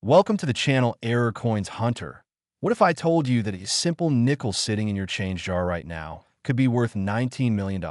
Welcome to the channel Error Coins Hunter. What if I told you that a simple nickel sitting in your change jar right now could be worth $19 million?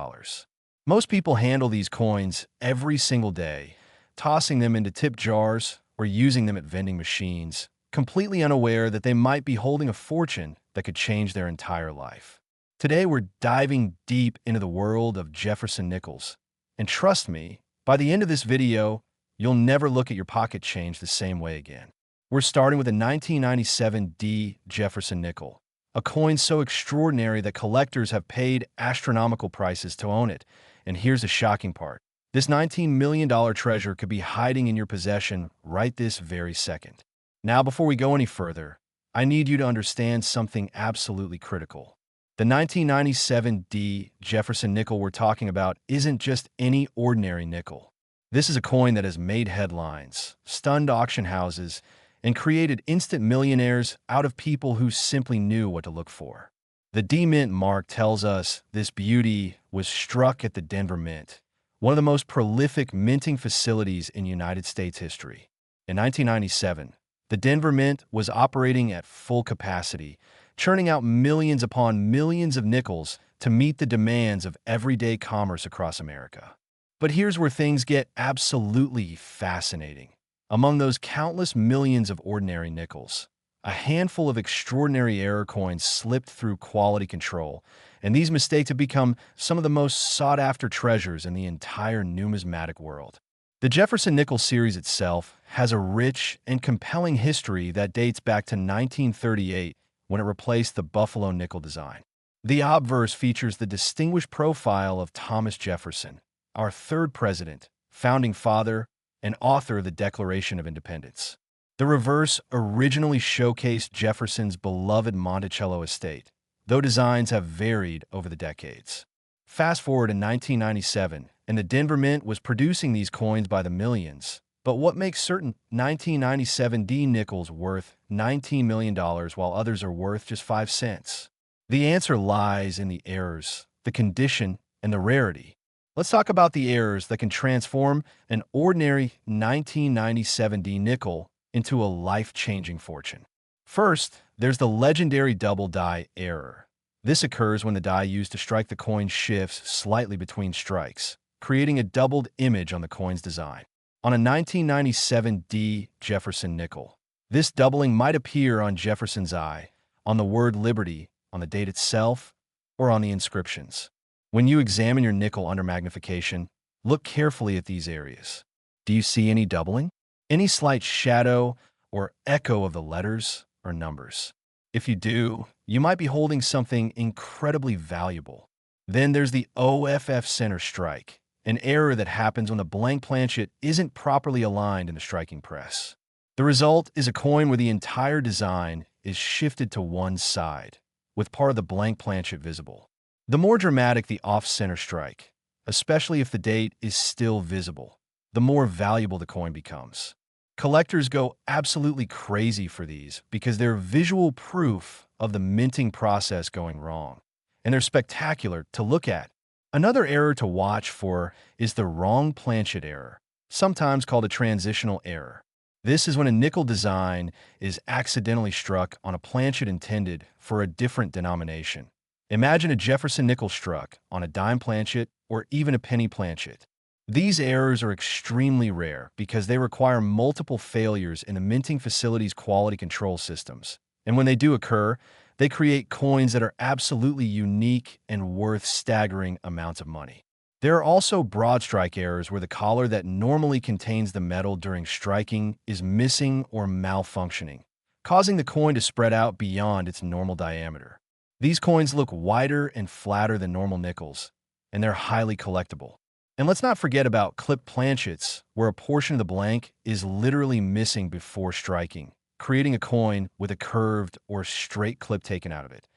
Most people handle these coins every single day, tossing them into tip jars or using them at vending machines, completely unaware that they might be holding a fortune that could change their entire life. Today, we're diving deep into the world of Jefferson Nickels. And trust me, by the end of this video, you'll never look at your pocket change the same way again. We're starting with a 1997 D Jefferson Nickel, a coin so extraordinary that collectors have paid astronomical prices to own it. And here's the shocking part. This $19 million treasure could be hiding in your possession right this very second. Now, before we go any further, I need you to understand something absolutely critical. The 1997 D Jefferson Nickel we're talking about isn't just any ordinary nickel. This is a coin that has made headlines, stunned auction houses, and created instant millionaires out of people who simply knew what to look for. The D Mint mark tells us this beauty was struck at the Denver Mint, one of the most prolific minting facilities in United States history. In 1997, the Denver Mint was operating at full capacity, churning out millions upon millions of nickels to meet the demands of everyday commerce across America. But here's where things get absolutely fascinating. Among those countless millions of ordinary nickels, a handful of extraordinary error coins slipped through quality control, and these mistakes have become some of the most sought-after treasures in the entire numismatic world. The Jefferson Nickel series itself has a rich and compelling history that dates back to 1938 when it replaced the Buffalo nickel design. The obverse features the distinguished profile of Thomas Jefferson, our third president, founding father, and author of the Declaration of Independence. The reverse originally showcased Jefferson's beloved Monticello estate, though designs have varied over the decades. Fast forward to 1997, and the Denver Mint was producing these coins by the millions. But what makes certain 1997 D nickels worth $19 million while others are worth just 5 cents? The answer lies in the errors, the condition, and the rarity. Let's talk about the errors that can transform an ordinary 1997 D nickel into a life-changing fortune. First, there's the legendary double die error. This occurs when the die used to strike the coin shifts slightly between strikes, creating a doubled image on the coin's design. On a 1997 D Jefferson Nickel, this doubling might appear on Jefferson's eye, on the word liberty, on the date itself, or on the inscriptions. When you examine your nickel under magnification, look carefully at these areas. Do you see any doubling? Any slight shadow or echo of the letters or numbers? If you do, you might be holding something incredibly valuable. Then there's the OFF center strike, an error that happens when the blank planchet isn't properly aligned in the striking press. The result is a coin where the entire design is shifted to one side, with part of the blank planchet visible. The more dramatic the off-center strike, especially if the date is still visible, the more valuable the coin becomes. Collectors go absolutely crazy for these because they're visual proof of the minting process going wrong, and they're spectacular to look at. Another error to watch for is the wrong planchet error, sometimes called a transitional error. This is when a nickel design is accidentally struck on a planchet intended for a different denomination. Imagine a Jefferson Nickel struck on a dime planchet or even a penny planchet. These errors are extremely rare because they require multiple failures in the minting facility's quality control systems. And when they do occur, they create coins that are absolutely unique and worth staggering amounts of money. There are also broad strike errors where the collar that normally contains the metal during striking is missing or malfunctioning, causing the coin to spread out beyond its normal diameter. These coins look wider and flatter than normal nickels, and they're highly collectible. And let's not forget about clipped planchets, where a portion of the blank is literally missing before striking, creating a coin with a curved or straight clip taken out of it.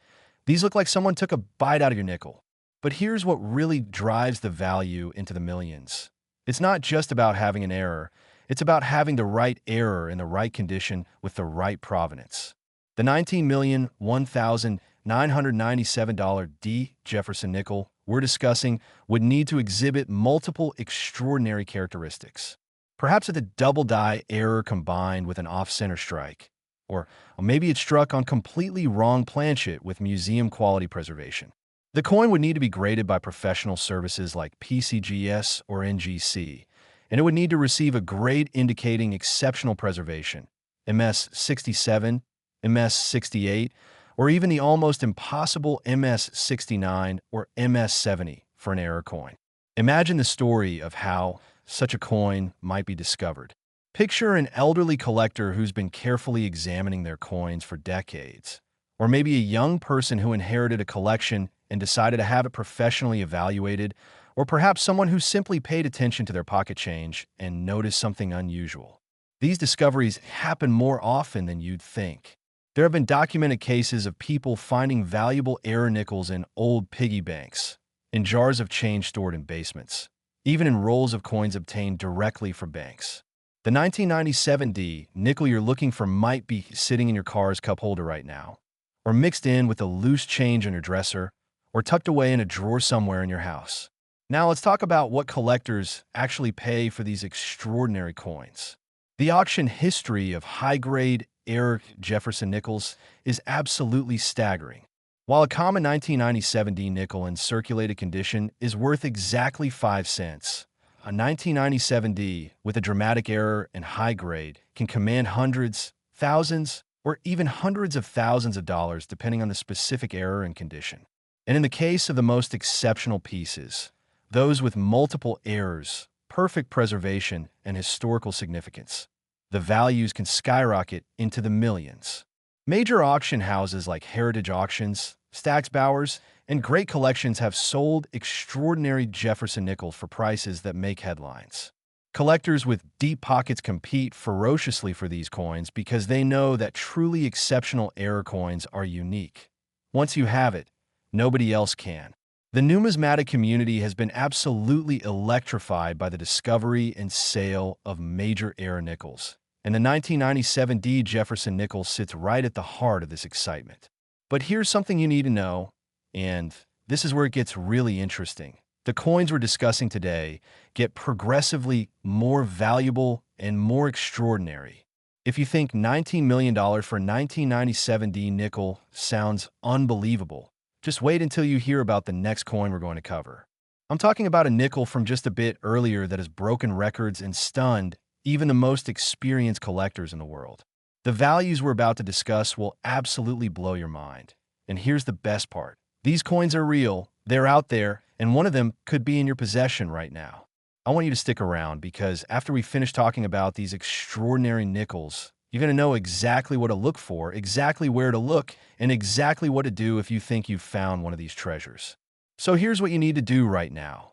These look like someone took a bite out of your nickel. But here's what really drives the value into the millions. It's not just about having an error, it's about having the right error in the right condition with the right provenance. The $19,001,997 D Jefferson Nickel we're discussing would need to exhibit multiple extraordinary characteristics. Perhaps it's a double die error combined with an off-center strike. Or maybe it's struck on completely wrong planchet with museum quality preservation. The coin would need to be graded by professional services like PCGS or NGC, and it would need to receive a grade indicating exceptional preservation, MS-67, MS-68, or even the almost impossible MS-69 or MS-70 for an error coin. Imagine the story of how such a coin might be discovered. Picture an elderly collector who's been carefully examining their coins for decades, or maybe a young person who inherited a collection and decided to have it professionally evaluated, or perhaps someone who simply paid attention to their pocket change and noticed something unusual. These discoveries happen more often than you'd think. There have been documented cases of people finding valuable error nickels in old piggy banks, in jars of change stored in basements, even in rolls of coins obtained directly from banks. The 1997 D nickel you're looking for might be sitting in your car's cup holder right now, or mixed in with a loose change on your dresser, or tucked away in a drawer somewhere in your house. Now let's talk about what collectors actually pay for these extraordinary coins. The auction history of high-grade error Jefferson Nickels is absolutely staggering. While a common 1997 D nickel in circulated condition is worth exactly 5 cents, a 1997 D with a dramatic error and high grade can command hundreds, thousands, or even hundreds of thousands of dollars depending on the specific error and condition. And in the case of the most exceptional pieces, those with multiple errors, perfect preservation, and historical significance, the values can skyrocket into the millions. Major auction houses like Heritage Auctions, Stack's Bowers, and Great Collections have sold extraordinary Jefferson Nickels for prices that make headlines. Collectors with deep pockets compete ferociously for these coins because they know that truly exceptional error coins are unique. Once you have it, nobody else can. The numismatic community has been absolutely electrified by the discovery and sale of major error nickels, and the 1997 D Jefferson Nickel sits right at the heart of this excitement. But here's something you need to know, and this is where it gets really interesting. The coins we're discussing today get progressively more valuable and more extraordinary. If you think $19 million for a 1997 D nickel sounds unbelievable, just wait until you hear about the next coin we're going to cover. I'm talking about a nickel from just a bit earlier that has broken records and stunned even the most experienced collectors in the world. The values we're about to discuss will absolutely blow your mind. And here's the best part. These coins are real, they're out there, and one of them could be in your possession right now. I want you to stick around because after we finish talking about these extraordinary nickels, you're going to know exactly what to look for, exactly where to look, and exactly what to do if you think you've found one of these treasures. So here's what you need to do right now.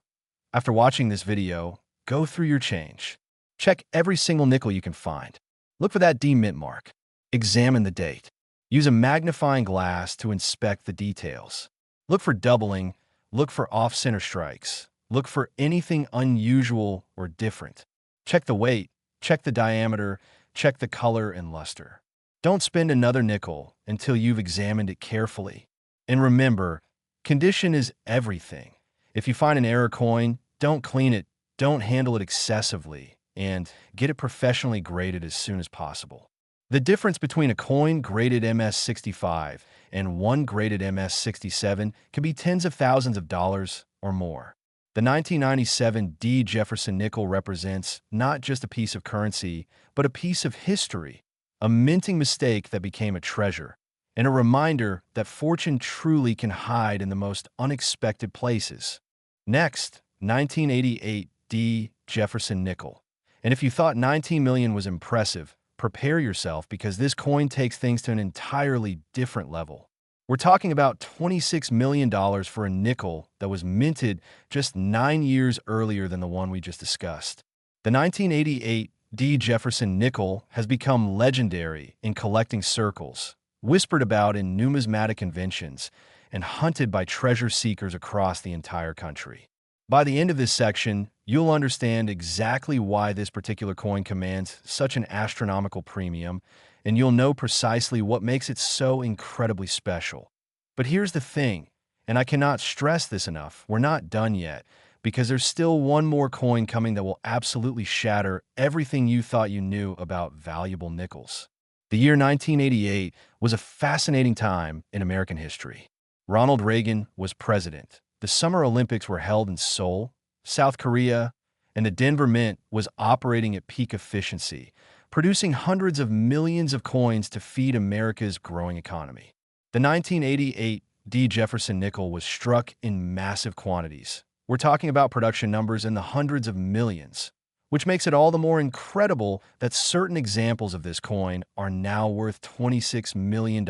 After watching this video, go through your change. Check every single nickel you can find. Look for that D mint mark. Examine the date. Use a magnifying glass to inspect the details. Look for doubling. Look for off-center strikes. Look for anything unusual or different. Check the weight. Check the diameter. Check the color and luster. Don't spend another nickel until you've examined it carefully. And remember, condition is everything. If you find an error coin, don't clean it, don't handle it excessively, and get it professionally graded as soon as possible. The difference between a coin graded MS-65 and one graded MS-67 can be tens of thousands of dollars or more. The 1997 D Jefferson Nickel represents not just a piece of currency, but a piece of history, a minting mistake that became a treasure, and a reminder that fortune truly can hide in the most unexpected places. Next, 1988 D Jefferson Nickel. And if you thought 19 million was impressive, prepare yourself because this coin takes things to an entirely different level. We're talking about $26 million for a nickel that was minted just 9 years earlier than the one we just discussed. The 1988 D Jefferson Nickel has become legendary in collecting circles, whispered about in numismatic conventions, and hunted by treasure seekers across the entire country. By the end of this section, you'll understand exactly why this particular coin commands such an astronomical premium, and you'll know precisely what makes it so incredibly special. But here's the thing, and I cannot stress this enough, we're not done yet, because there's still one more coin coming that will absolutely shatter everything you thought you knew about valuable nickels. The year 1988 was a fascinating time in American history. Ronald Reagan was president. The Summer Olympics were held in Seoul, South Korea, and the Denver Mint was operating at peak efficiency, producing hundreds of millions of coins to feed America's growing economy. The 1988 D Jefferson Nickel was struck in massive quantities. We're talking about production numbers in the hundreds of millions, which makes it all the more incredible that certain examples of this coin are now worth $26 million.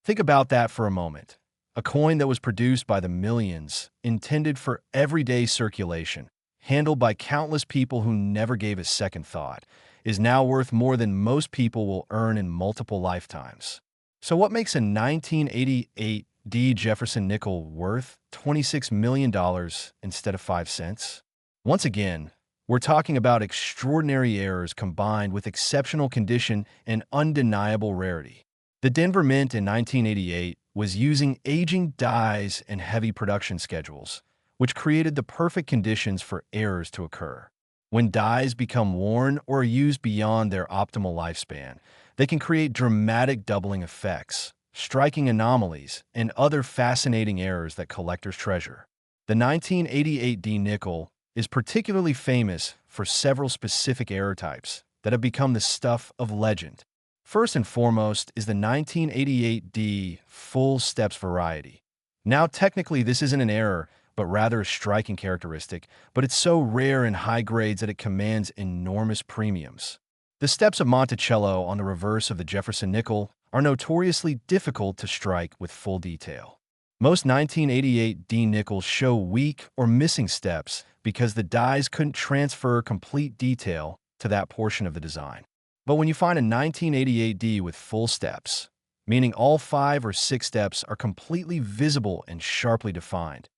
Think about that for a moment. A coin that was produced by the millions, intended for everyday circulation, handled by countless people who never gave a second thought, is now worth more than most people will earn in multiple lifetimes. So what makes a 1988 D Jefferson Nickel worth $26 million instead of 5 cents? Once again, we're talking about extraordinary errors combined with exceptional condition and undeniable rarity. The Denver Mint in 1988 was using aging dies and heavy production schedules, which created the perfect conditions for errors to occur. When dies become worn or are used beyond their optimal lifespan, they can create dramatic doubling effects, striking anomalies, and other fascinating errors that collectors treasure. The 1988 D nickel is particularly famous for several specific error types that have become the stuff of legend. First and foremost is the 1988 D full steps variety. Now, technically, this isn't an error, but rather a striking characteristic, but it's so rare in high grades that it commands enormous premiums. The steps of Monticello on the reverse of the Jefferson Nickel are notoriously difficult to strike with full detail. Most 1988 D nickels show weak or missing steps because the dies couldn't transfer complete detail to that portion of the design. But when you find a 1988 D with full steps, meaning all 5 or 6 steps are completely visible and sharply defined,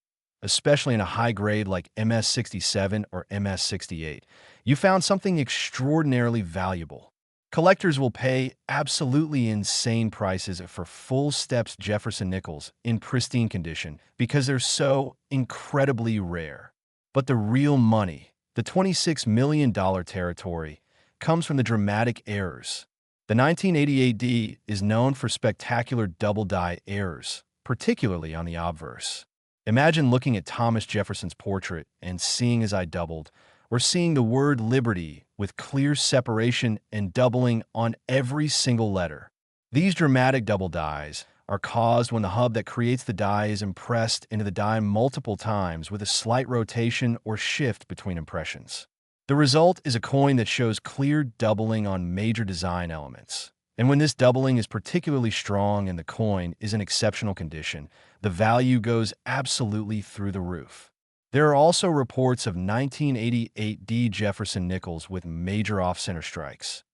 especially in a high grade like MS67 or MS68, you found something extraordinarily valuable. Collectors will pay absolutely insane prices for full steps Jefferson Nickels in pristine condition because they're so incredibly rare. But the real money, the $26 million territory, comes from the dramatic errors. The 1988 D is known for spectacular double die errors, particularly on the obverse. Imagine looking at Thomas Jefferson's portrait and seeing his eye doubled, or seeing the word liberty with clear separation and doubling on every single letter. These dramatic double dies are caused when the hub that creates the die is impressed into the die multiple times with a slight rotation or shift between impressions. The result is a coin that shows clear doubling on major design elements. And when this doubling is particularly strong and the coin is in exceptional condition, the value goes absolutely through the roof. There are also reports of 1988 D Jefferson Nickels with major off-center strikes.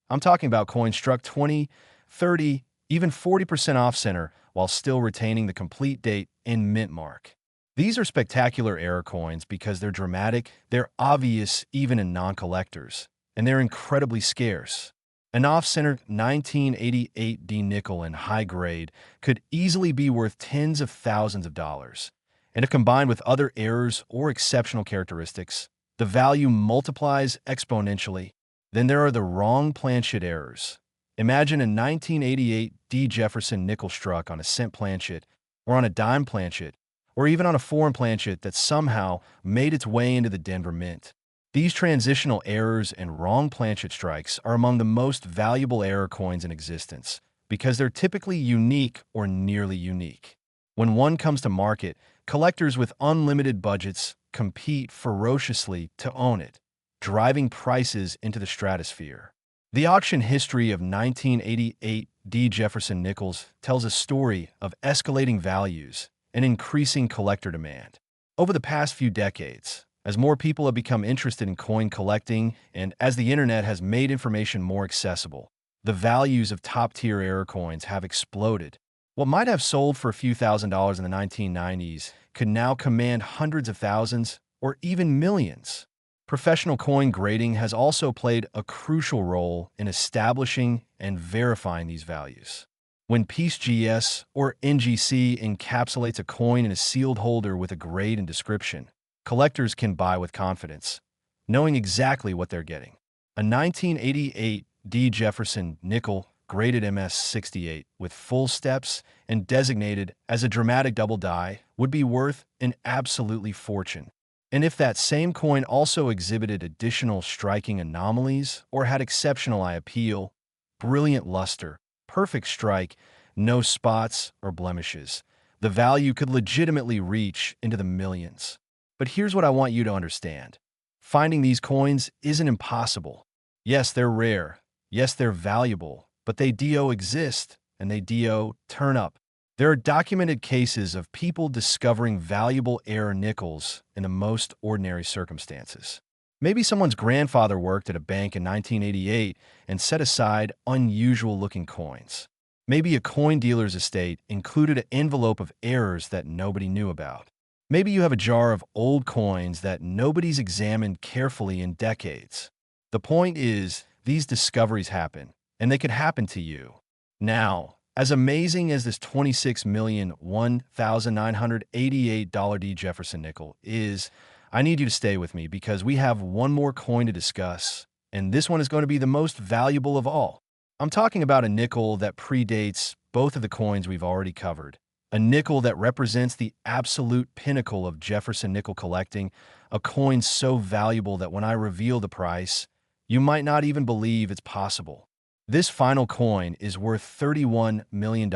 I'm talking about coins struck 20, 30, even 40% off-center while still retaining the complete date and mint mark. These are spectacular error coins because they're dramatic, they're obvious even in non-collectors, and they're incredibly scarce. An off-center 1988 D nickel in high grade could easily be worth tens of thousands of dollars. And if combined with other errors or exceptional characteristics, the value multiplies exponentially. Then there are the wrong planchet errors. Imagine a 1988 D Jefferson Nickel struck on a cent planchet, or on a dime planchet, or even on a foreign planchet that somehow made its way into the Denver Mint. These transitional errors and wrong planchet strikes are among the most valuable error coins in existence because they're typically unique or nearly unique. When one comes to market, collectors with unlimited budgets compete ferociously to own it, driving prices into the stratosphere. The auction history of 1988 D Jefferson Nickels tells a story of escalating values and increasing collector demand. Over the past few decades, as more people have become interested in coin collecting and as the internet has made information more accessible, the values of top-tier error coins have exploded. What might have sold for a few $1,000s in the 1990s could now command hundreds of thousands or even millions. Professional coin grading has also played a crucial role in establishing and verifying these values. When PGS or NGC encapsulates a coin in a sealed holder with a grade and description, collectors can buy with confidence, knowing exactly what they're getting. A 1988 D Jefferson Nickel graded MS-68 with full steps and designated as a dramatic double die would be worth an absolutely fortune. And if that same coin also exhibited additional striking anomalies or had exceptional eye appeal, brilliant luster, perfect strike, no spots or blemishes, the value could legitimately reach into the millions. But here's what I want you to understand. Finding these coins isn't impossible. Yes, they're rare. Yes, they're valuable. But they do exist, and they do turn up. There are documented cases of people discovering valuable rare nickels in the most ordinary circumstances. Maybe someone's grandfather worked at a bank in 1988 and set aside unusual-looking coins. Maybe a coin dealer's estate included an envelope of errors that nobody knew about. Maybe you have a jar of old coins that nobody's examined carefully in decades. The point is, these discoveries happen, and they could happen to you. Now, as amazing as this $26,001,988 D Jefferson Nickel is, I need you to stay with me because we have one more coin to discuss, and this one is going to be the most valuable of all. I'm talking about a nickel that predates both of the coins we've already covered. A nickel that represents the absolute pinnacle of Jefferson nickel collecting, a coin so valuable that when I reveal the price, you might not even believe it's possible. This final coin is worth $31 million,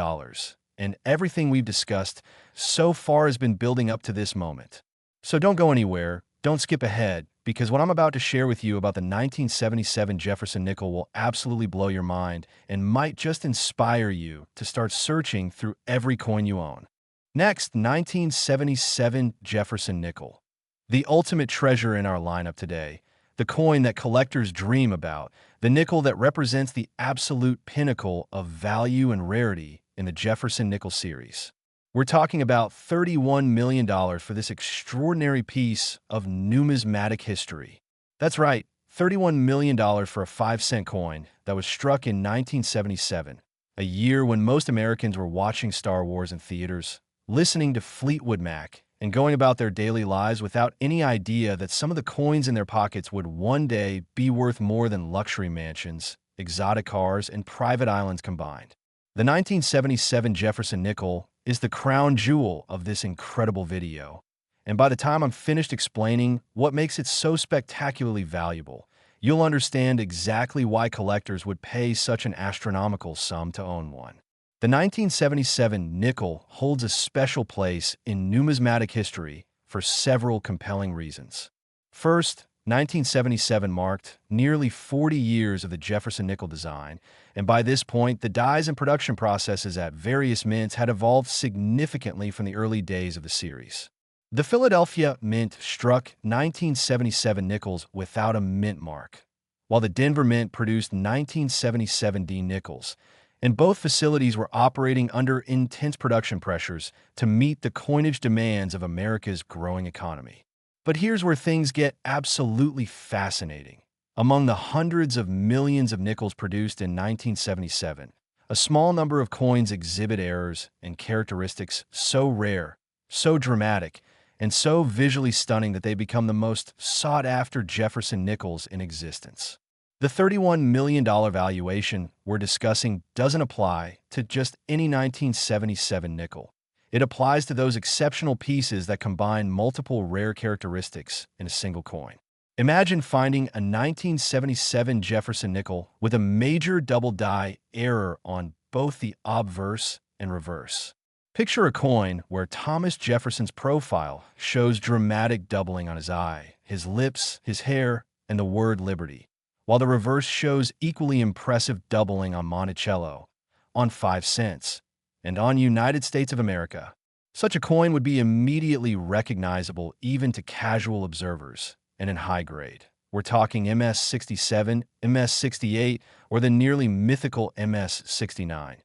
and everything we've discussed so far has been building up to this moment. So don't go anywhere, don't skip ahead, because what I'm about to share with you about the 1977 Jefferson Nickel will absolutely blow your mind and might just inspire you to start searching through every coin you own. Next, 1977 Jefferson Nickel. The ultimate treasure in our lineup today, the coin that collectors dream about, the nickel that represents the absolute pinnacle of value and rarity in the Jefferson Nickel series. We're talking about $31 million for this extraordinary piece of numismatic history. That's right, $31 million for a 5-cent coin that was struck in 1977, a year when most Americans were watching Star Wars in theaters, listening to Fleetwood Mac, and going about their daily lives without any idea that some of the coins in their pockets would one day be worth more than luxury mansions, exotic cars, and private islands combined. The 1977 Jefferson Nickel is the crown jewel of this incredible video. And by the time I'm finished explaining what makes it so spectacularly valuable, you'll understand exactly why collectors would pay such an astronomical sum to own one. The 1977 nickel holds a special place in numismatic history for several compelling reasons. First, 1977 marked nearly 40 years of the Jefferson Nickel design, and by this point, the dies and production processes at various mints had evolved significantly from the early days of the series. The Philadelphia Mint struck 1977 nickels without a mint mark, while the Denver Mint produced 1977 D nickels, and both facilities were operating under intense production pressures to meet the coinage demands of America's growing economy. But here's where things get absolutely fascinating. Among the hundreds of millions of nickels produced in 1977, a small number of coins exhibit errors and characteristics so rare, so dramatic, and so visually stunning that they become the most sought-after Jefferson nickels in existence. The $31 million valuation we're discussing doesn't apply to just any 1977 nickel. It applies to those exceptional pieces that combine multiple rare characteristics in a single coin. Imagine finding a 1977 Jefferson Nickel with a major double die error on both the obverse and reverse. Picture a coin where Thomas Jefferson's profile shows dramatic doubling on his eye, his lips, his hair, and the word liberty, while the reverse shows equally impressive doubling on Monticello, on 5 cents, and on United States of America. Such a coin would be immediately recognizable even to casual observers, and in high grade. We're talking MS-67, MS-68, or the nearly mythical MS-69.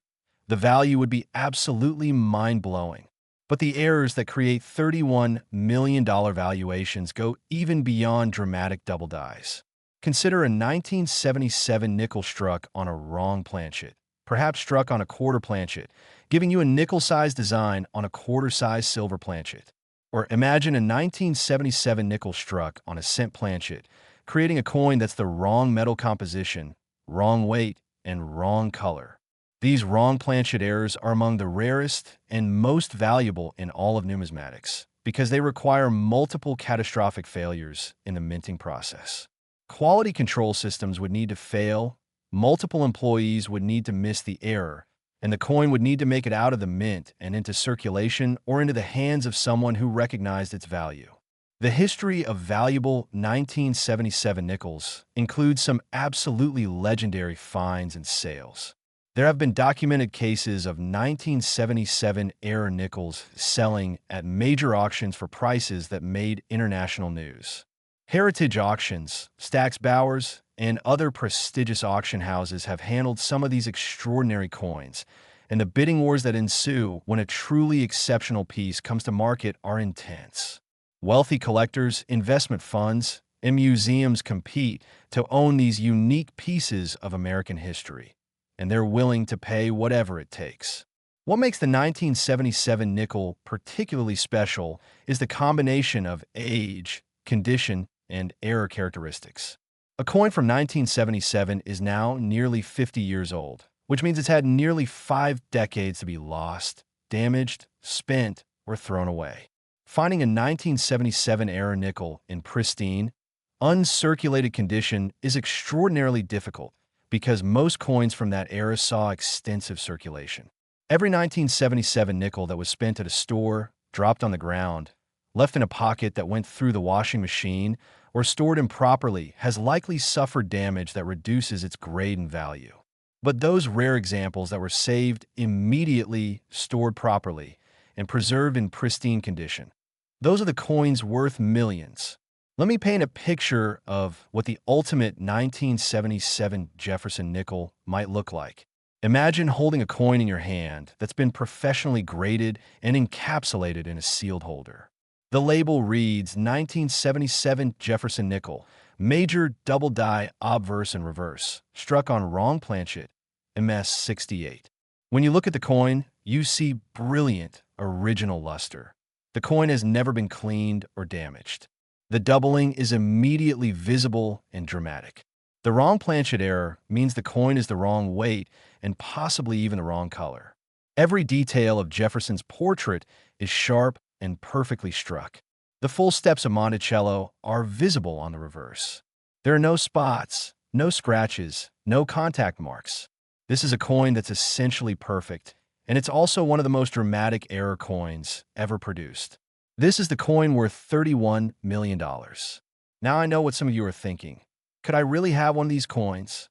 The value would be absolutely mind-blowing. But the errors that create $31 million valuations go even beyond dramatic double dies. Consider a 1977 nickel struck on a wrong planchet, perhaps struck on a quarter planchet, giving you a nickel-sized design on a quarter-sized silver planchet. Or imagine a 1977 nickel struck on a cent planchet, creating a coin that's the wrong metal composition, wrong weight, and wrong color. These wrong planchet errors are among the rarest and most valuable in all of numismatics because they require multiple catastrophic failures in the minting process. Quality control systems would need to fail, multiple employees would need to miss the error, and the coin would need to make it out of the mint and into circulation or into the hands of someone who recognized its value. The history of valuable 1977 nickels includes some absolutely legendary finds and sales. There have been documented cases of 1977 era nickels selling at major auctions for prices that made international news. Heritage auctions, Stack's Bowers, and other prestigious auction houses have handled some of these extraordinary coins, and the bidding wars that ensue when a truly exceptional piece comes to market are intense. Wealthy collectors, investment funds, and museums compete to own these unique pieces of American history, and they're willing to pay whatever it takes. What makes the 1977 nickel particularly special is the combination of age, condition, and error characteristics. A coin from 1977 is now nearly 50 years old, which means it's had nearly 5 decades to be lost, damaged, spent, or thrown away. Finding a 1977 era nickel in pristine, uncirculated condition is extraordinarily difficult because most coins from that era saw extensive circulation. Every 1977 nickel that was spent at a store, dropped on the ground, left in a pocket that went through the washing machine, or stored improperly has likely suffered damage that reduces its grade and value. But those rare examples that were saved immediately, stored properly, and preserved in pristine condition, those are the coins worth millions. Let me paint a picture of what the ultimate 1977 Jefferson nickel might look like. Imagine holding a coin in your hand that's been professionally graded and encapsulated in a sealed holder. The label reads 1977 Jefferson Nickel, major double die obverse and reverse, struck on wrong planchet, MS 68. When you look at the coin, you see brilliant, original luster. The coin has never been cleaned or damaged. The doubling is immediately visible and dramatic. The wrong planchet error means the coin is the wrong weight and possibly even the wrong color. Every detail of Jefferson's portrait is sharp and perfectly struck. The full steps of Monticello are visible on the reverse. There are no spots, no scratches, no contact marks. This is a coin that's essentially perfect, and it's also one of the most dramatic error coins ever produced. This is the coin worth $31 million. Now I know what some of you are thinking. Could I really have one of these coins?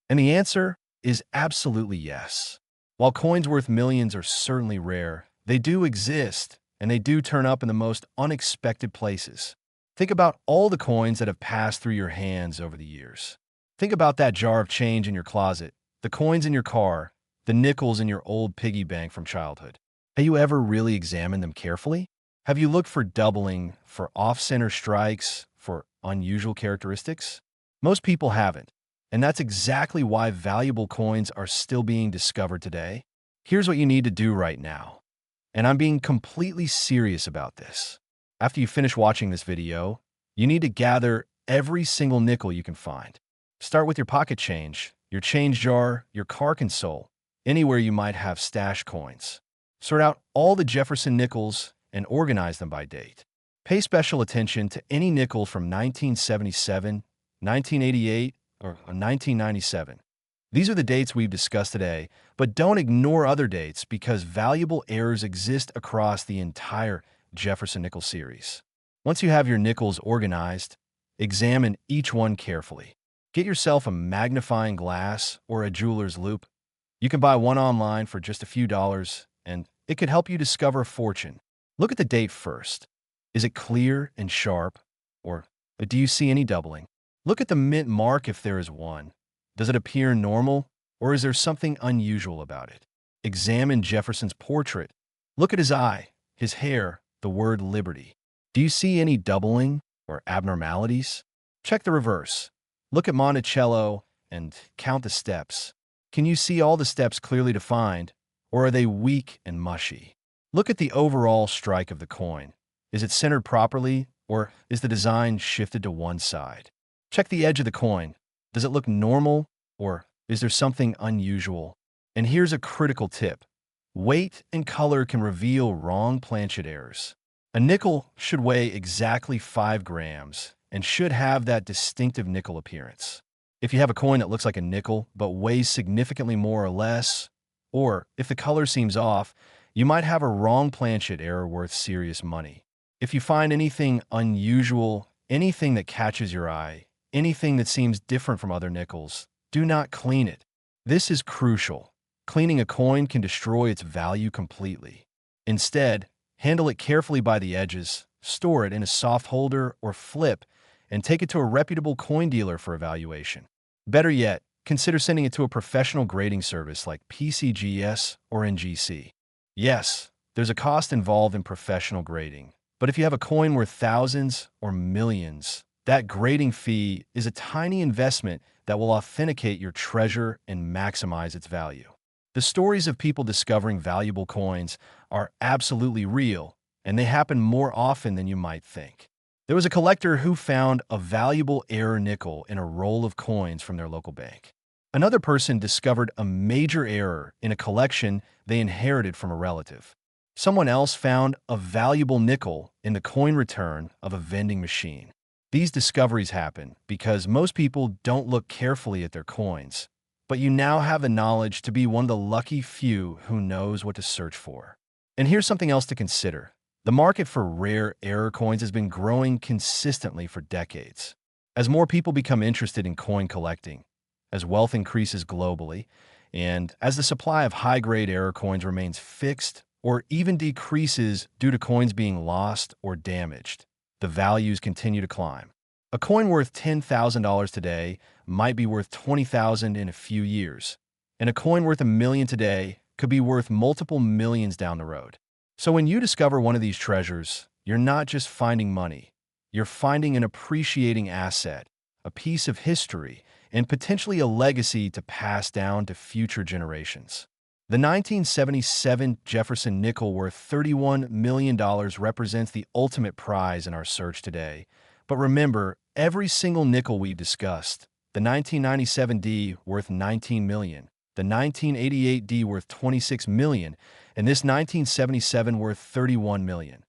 And the answer is absolutely yes. While coins worth millions are certainly rare, they do exist, and they do turn up in the most unexpected places. Think about all the coins that have passed through your hands over the years. Think about that jar of change in your closet, the coins in your car, the nickels in your old piggy bank from childhood. Have you ever really examined them carefully? Have you looked for doubling, for off-center strikes, for unusual characteristics? Most people haven't, and that's exactly why valuable coins are still being discovered today. Here's what you need to do right now. And I'm being completely serious about this. After you finish watching this video, you need to gather every single nickel you can find. Start with your pocket change, your change jar, your car console, anywhere you might have stashed coins. Sort out all the Jefferson nickels and organize them by date. Pay special attention to any nickel from 1977, 1988, or 1997. These are the dates we've discussed today, but don't ignore other dates because valuable errors exist across the entire Jefferson Nickel series. Once you have your nickels organized, examine each one carefully. Get yourself a magnifying glass or a jeweler's loupe. You can buy one online for just a few dollars, and it could help you discover a fortune. Look at the date first. Is it clear and sharp, or do you see any doubling? Look at the mint mark if there is one. Does it appear normal, or is there something unusual about it? Examine Jefferson's portrait. Look at his eye, his hair, the word liberty. Do you see any doubling or abnormalities? Check the reverse. Look at Monticello and count the steps. Can you see all the steps clearly defined, or are they weak and mushy? Look at the overall strike of the coin. Is it centered properly, or is the design shifted to one side? Check the edge of the coin. Does it look normal, or is there something unusual? And here's a critical tip. Weight and color can reveal wrong planchet errors. A nickel should weigh exactly 5 grams and should have that distinctive nickel appearance. If you have a coin that looks like a nickel but weighs significantly more or less, or if the color seems off, you might have a wrong planchet error worth serious money. If you find anything unusual, anything that catches your eye, anything that seems different from other nickels, do not clean it. This is crucial. Cleaning a coin can destroy its value completely. Instead, handle it carefully by the edges, store it in a soft holder or flip, and take it to a reputable coin dealer for evaluation. Better yet, consider sending it to a professional grading service like PCGS or NGC. Yes, there's a cost involved in professional grading, but if you have a coin worth thousands or millions, that grading fee is a tiny investment that will authenticate your treasure and maximize its value. The stories of people discovering valuable coins are absolutely real, and they happen more often than you might think. There was a collector who found a valuable error nickel in a roll of coins from their local bank. Another person discovered a major error in a collection they inherited from a relative. Someone else found a valuable nickel in the coin return of a vending machine. These discoveries happen because most people don't look carefully at their coins, but you now have the knowledge to be one of the lucky few who knows what to search for. And here's something else to consider. The market for rare error coins has been growing consistently for decades. As more people become interested in coin collecting, as wealth increases globally, and as the supply of high-grade error coins remains fixed or even decreases due to coins being lost or damaged, the values continue to climb. A coin worth $10,000 today might be worth $20,000 in a few years, and a coin worth $1 million today could be worth multiple millions down the road. So when you discover one of these treasures, you're not just finding money. You're finding an appreciating asset, a piece of history, and potentially a legacy to pass down to future generations. The 1977 Jefferson Nickel worth $31 million represents the ultimate prize in our search today. But remember, every single nickel we've discussed, the 1997 D worth $19 million, the 1988 D worth $26 million, and this 1977 worth $31 million.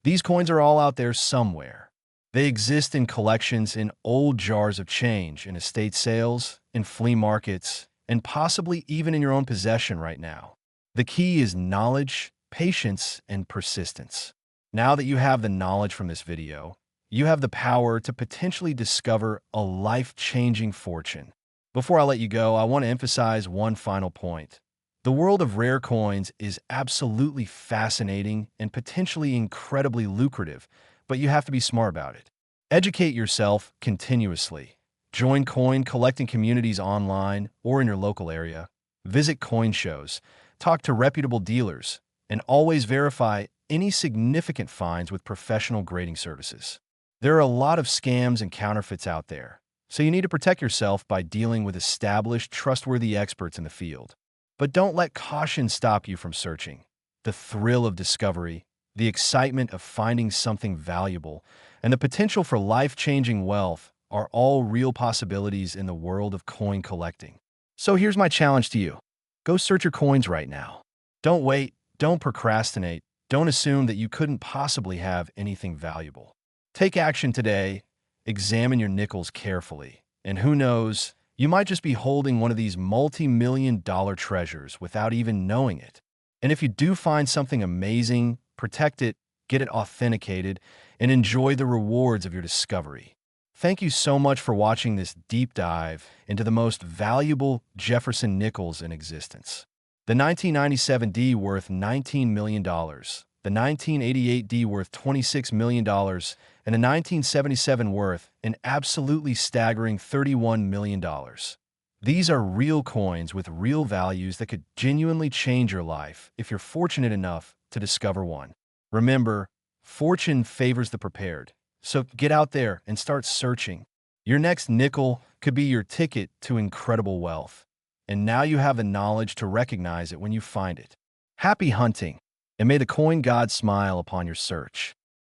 These coins are all out there somewhere. They exist in collections in old jars of change, in estate sales, in flea markets, and possibly even in your own possession right now. The key is knowledge, patience, and persistence. Now that you have the knowledge from this video, you have the power to potentially discover a life-changing fortune. Before I let you go, I want to emphasize one final point. The world of rare coins is absolutely fascinating and potentially incredibly lucrative, but you have to be smart about it. Educate yourself continuously. Join coin collecting communities online or in your local area. Visit coin shows, talk to reputable dealers, and always verify any significant finds with professional grading services. There are a lot of scams and counterfeits out there, so you need to protect yourself by dealing with established, trustworthy experts in the field. But don't let caution stop you from searching. The thrill of discovery, the excitement of finding something valuable, and the potential for life-changing wealth are all real possibilities in the world of coin collecting. So here's my challenge to you. Go search your coins right now. Don't wait, don't procrastinate, don't assume that you couldn't possibly have anything valuable. Take action today, examine your nickels carefully, and who knows, you might just be holding one of these multi-million-dollar treasures without even knowing it. And if you do find something amazing, protect it, get it authenticated, and enjoy the rewards of your discovery. Thank you so much for watching this deep dive into the most valuable Jefferson Nickels in existence. The 1997 D worth $19 million, the 1988 D worth $26 million, and the 1977 worth an absolutely staggering $31 million. These are real coins with real values that could genuinely change your life if you're fortunate enough to discover one. Remember, fortune favors the prepared, so get out there and start searching. Your next nickel could be your ticket to incredible wealth, and now you have the knowledge to recognize it when you find it. Happy hunting, and may the coin god smile upon your search.